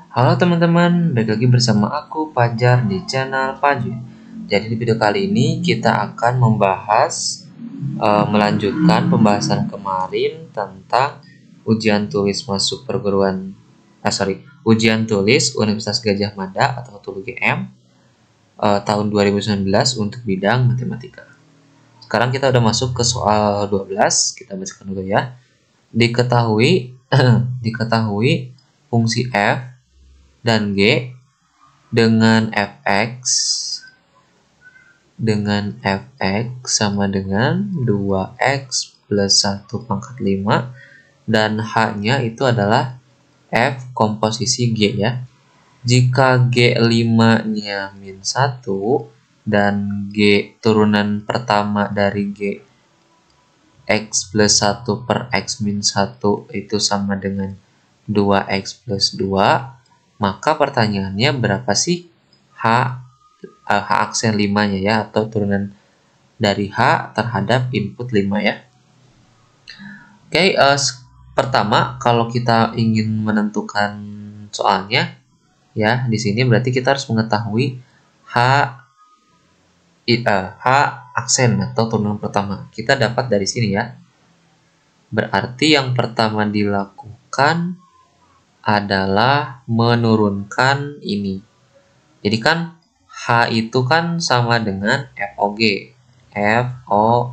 Halo teman-teman, balik lagi bersama aku Fajar di channel Fajri. Jadi di video kali ini kita akan membahas melanjutkan pembahasan kemarin tentang ujian tulis masuk ujian tulis Universitas Gadjah Mada atau TUL UGM tahun 2019 untuk bidang matematika. Sekarang kita udah masuk ke soal 12, kita bacakan dulu ya. Diketahui diketahui fungsi f dan G dengan fx sama dengan 2x plus 1 pangkat 5 dan h-nya itu adalah f komposisi G ya. Jika G5-nya min 1 dan G turunan pertama dari G x plus 1 per x min 1 itu sama dengan 2x plus 2, maka pertanyaannya berapa sih H aksen 5-nya ya, atau turunan dari H terhadap input 5 ya. Oke, pertama kalau kita ingin menentukan soalnya ya, di sini berarti kita harus mengetahui H aksen atau turunan pertama. Kita dapat dari sini ya. Berarti yang pertama dilakukan adalah menurunkan ini. Jadi kan H itu kan sama dengan FOG. FOGX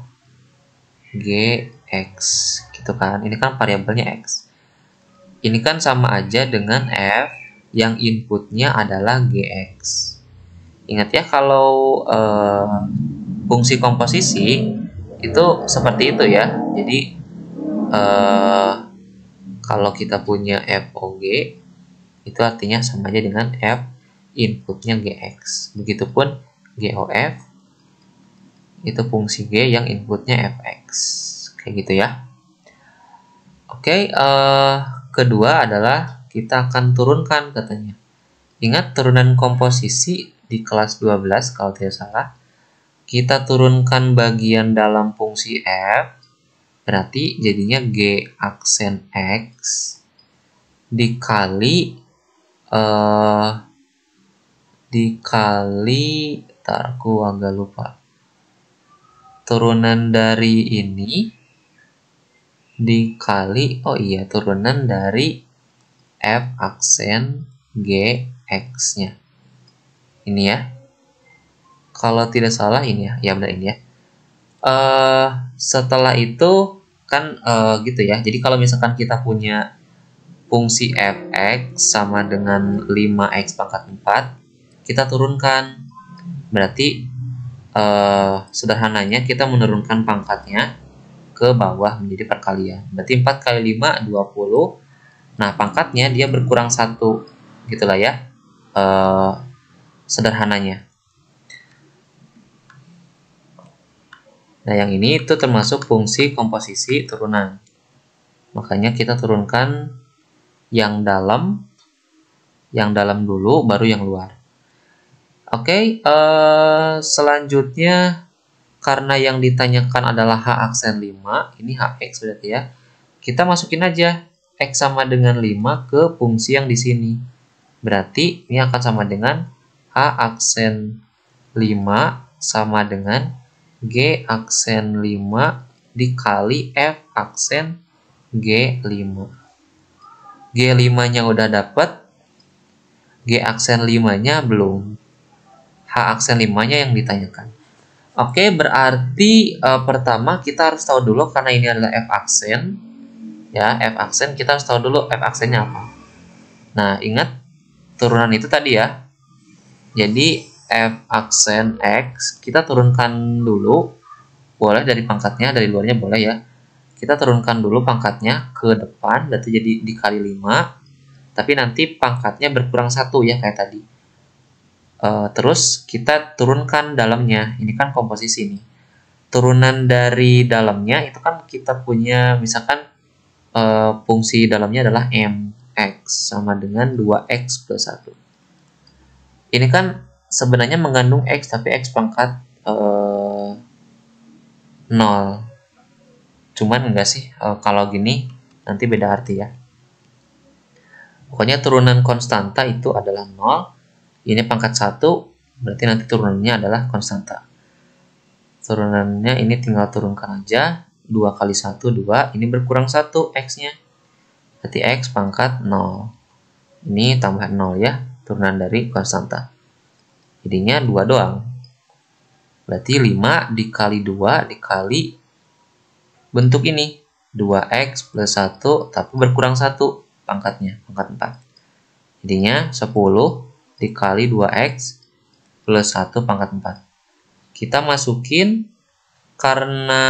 gitu kan. Ini kan variabelnya X. Ini kan sama aja dengan F yang inputnya adalah GX. Ingat ya, kalau fungsi komposisi itu seperti itu ya. Jadi kalau kita punya FOG itu artinya sama aja dengan F inputnya GX. Begitupun GOF itu fungsi G yang inputnya FX. Kayak gitu ya. Oke, kedua adalah kita akan turunkan katanya. Ingat turunan komposisi di kelas 12 kalau tidak salah. Kita turunkan bagian dalam fungsi F, berarti jadinya G aksen X dikali ntar aku agak lupa, turunan dari ini dikali turunan dari F aksen GX nya ini ya, kalau tidak salah ini ya benar ini ya. Setelah itu kan gitu ya, jadi kalau misalkan kita punya fungsi fx sama dengan 5x pangkat 4, kita turunkan, berarti sederhananya kita menurunkan pangkatnya ke bawah menjadi perkalian. Berarti 4 kali 5 20. Nah, pangkatnya dia berkurang 1 gitulah ya, sederhananya. Nah, yang ini itu termasuk fungsi komposisi turunan. Makanya kita turunkan yang dalam dulu, baru yang luar. Oke, selanjutnya karena yang ditanyakan adalah H aksen 5, ini Hx berarti ya. Kita masukin aja X sama dengan 5 ke fungsi yang di sini. Berarti ini akan sama dengan H aksen 5 sama dengan G aksen 5 dikali F aksen G5. G5-nya udah dapet, G aksen 5-nya belum. H aksen 5-nya yang ditanyakan. Oke, berarti pertama kita harus tahu dulu, karena ini adalah F aksen. Ya, F aksen kita harus tahu dulu F aksennya apa. Nah, ingat turunan itu tadi ya. Jadi F aksen X kita turunkan dulu. Boleh dari pangkatnya, dari luarnya boleh ya. Kita turunkan dulu pangkatnya ke depan, berarti jadi dikali 5. Tapi nanti pangkatnya berkurang 1 ya, kayak tadi. Terus kita turunkan dalamnya, ini kan komposisi nih. Turunan dari dalamnya itu kan kita punya, misalkan fungsi dalamnya adalah mx sama dengan 2x plus 1. Ini kan sebenarnya mengandung x, tapi x pangkat 0. Cuman enggak sih, kalau gini nanti beda arti ya. Pokoknya turunan konstanta itu adalah 0. Ini pangkat 1, berarti nanti turunannya adalah konstanta. Turunannya ini tinggal turunkan aja. 2 kali 1, 2. Ini berkurang 1 X-nya. Berarti X pangkat 0. Ini tambah 0 ya, turunan dari konstanta. Jadinya 2 doang. Berarti 5 dikali 2 dikali bentuk ini. 2X plus 1, tapi berkurang 1 pangkatnya, pangkat 4. Jadinya 10 dikali 2X plus 1 pangkat 4. Kita masukin karena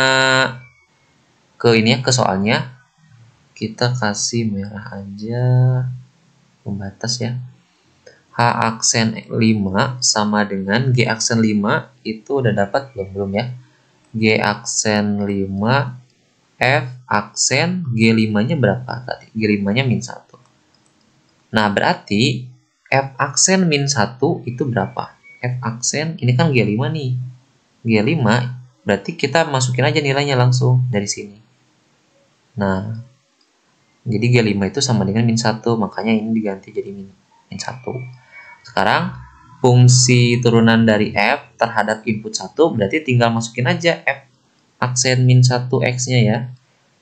ke ini ya, ke soalnya. Kita kasih merah aja, pembatas ya. H aksen 5 sama dengan G aksen 5 itu udah dapat belum ya? G aksen 5 F aksen G5-nya berapa tadi? G5-nya min 1. Nah, berarti F aksen min 1 itu berapa? F aksen, ini kan G5 nih. G5, berarti kita masukin aja nilainya langsung dari sini. Nah, jadi G5 itu sama dengan min 1, makanya ini diganti jadi min 1. Sekarang, fungsi turunan dari F terhadap input 1, berarti tinggal masukin aja F aksen min 1 X-nya ya.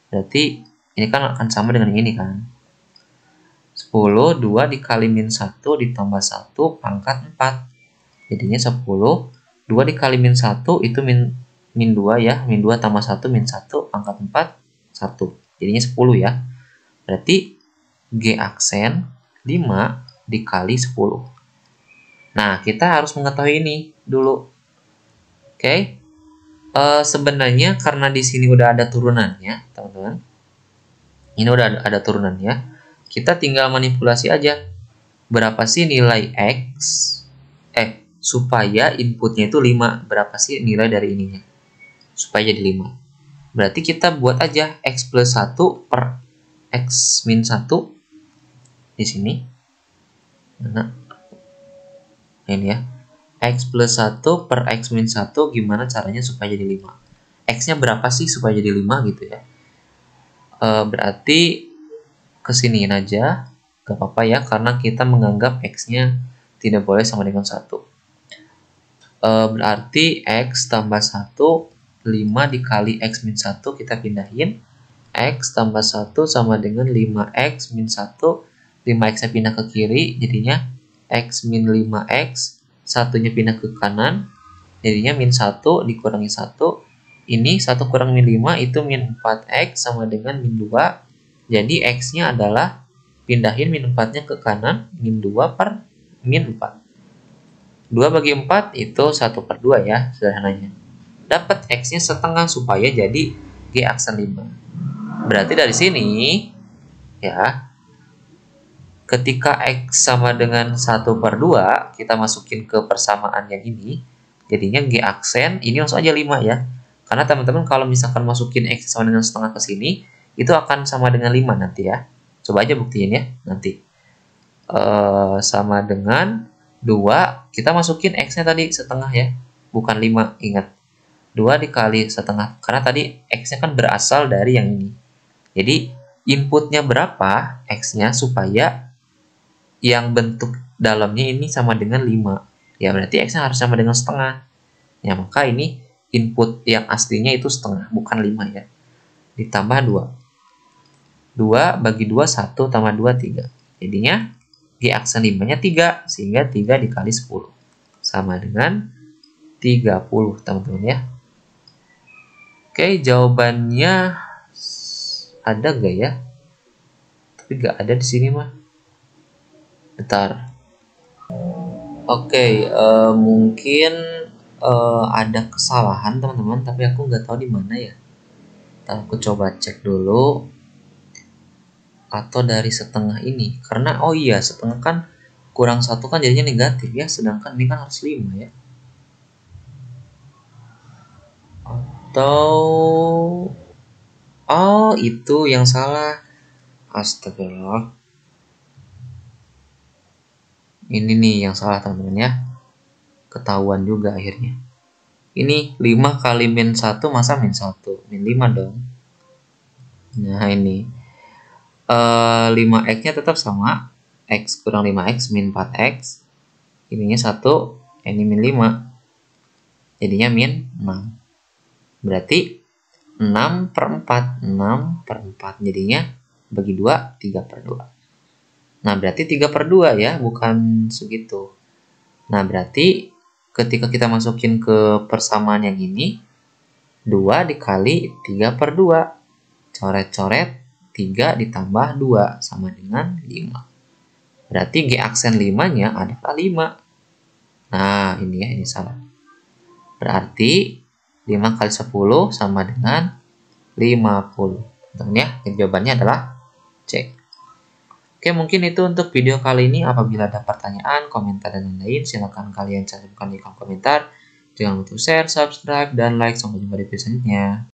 Berarti ini kan akan sama dengan ini kan. 10, 2 dikali min 1 ditambah 1 pangkat 4. Jadinya 10, 2 dikali min 1 itu min 2 ya. Min 2 tambah 1 min 1 pangkat 4, 1. Jadinya 10 ya. Berarti G aksen 5 dikali 10. Nah, kita harus mengetahui ini dulu. Oke. Sebenarnya karena di sini udah ada turunannya, teman-teman. Ini udah ada turunannya. Kita tinggal manipulasi aja. Berapa sih nilai X? Supaya inputnya itu 5. Berapa sih nilai dari ininya? Supaya jadi 5. Berarti kita buat aja X plus 1 per X min 1 di sini. Nah, ini ya. X plus 1 per X min 1 gimana caranya supaya jadi 5? X-nya berapa sih supaya jadi 5 gitu ya? Berarti kesiniin aja. Gak apa-apa ya, karena kita menganggap X-nya tidak boleh sama dengan 1. Berarti X tambah 1, 5 dikali X min 1 kita pindahin. X tambah 1 sama dengan 5X min 1. 5X-nya pindah ke kiri, jadinya X min 5X. Satunya pindah ke kanan, jadinya min 1 dikurangi 1. Ini 1 kurang min 5 itu min 4X sama dengan min 2. Jadi X-nya adalah, pindahin min 4-nya ke kanan, min 2 per min 4. 2 bagi 4 itu 1 per 2 ya, sederhananya. Dapat X-nya setengah supaya jadi G aksen 5. Berarti dari sini, ya, ketika X sama dengan 1 per 2, kita masukin ke persamaan yang ini, jadinya G aksen, ini langsung aja 5 ya. Karena teman-teman kalau misalkan masukin X sama dengan setengah ke sini, itu akan sama dengan 5 nanti ya. Coba aja buktiin ya, nanti. Sama dengan 2, kita masukin X-nya tadi setengah ya, bukan 5, ingat. 2 dikali setengah, karena tadi X-nya kan berasal dari yang ini. Jadi, inputnya berapa X-nya supaya yang bentuk dalamnya ini sama dengan 5. Ya, berarti X-nya harus sama dengan setengah. Ya, maka ini input yang aslinya itu setengah, bukan 5 ya. Ditambah 2. 2 bagi 2, 1 tambah 2, 3. Jadinya, G aksen 5-nya 3, sehingga 3 dikali 10. Sama dengan 30, teman-teman ya. Oke, jawabannya ada gak ya? Tapi gak ada di sini mah. Bentar. Oke, mungkin ada kesalahan teman-teman, tapi aku nggak tahu di mana ya. Ntar aku coba cek dulu. Atau dari setengah ini, karena oh iya, setengah kan kurang 1 kan jadinya negatif ya, sedangkan ini kan harus 5 ya. Atau oh, itu yang salah. Astagfirullah. Ini nih yang salah teman-teman ya. Ketahuan juga akhirnya. Ini 5 kali min 1 masa min 1? Min 5 dong. Nah ini 5X nya tetap sama. X kurang 5X min 4X. Ininya 1, ini min 5. Jadinya min 6. Berarti 6 per 4. 6 per 4. Jadinya bagi 2, 3 per 2. Nah, berarti 3 per 2 ya, bukan segitu. Nah, berarti ketika kita masukin ke persamaan yang ini, 2 dikali 3 per 2. Coret-coret, 3 ditambah 2 sama dengan 5. Berarti G aksen 5-nya adalah 5. Nah, ini ya, ini salah. Berarti 5 kali 10 sama dengan 50. Teman ya, jawabannya adalah C. Oke, mungkin itu untuk video kali ini. Apabila ada pertanyaan, komentar, dan lain-lain, silakan kalian cantumkan di kolom komentar. Jangan lupa share, subscribe, dan like. Sampai jumpa di video selanjutnya.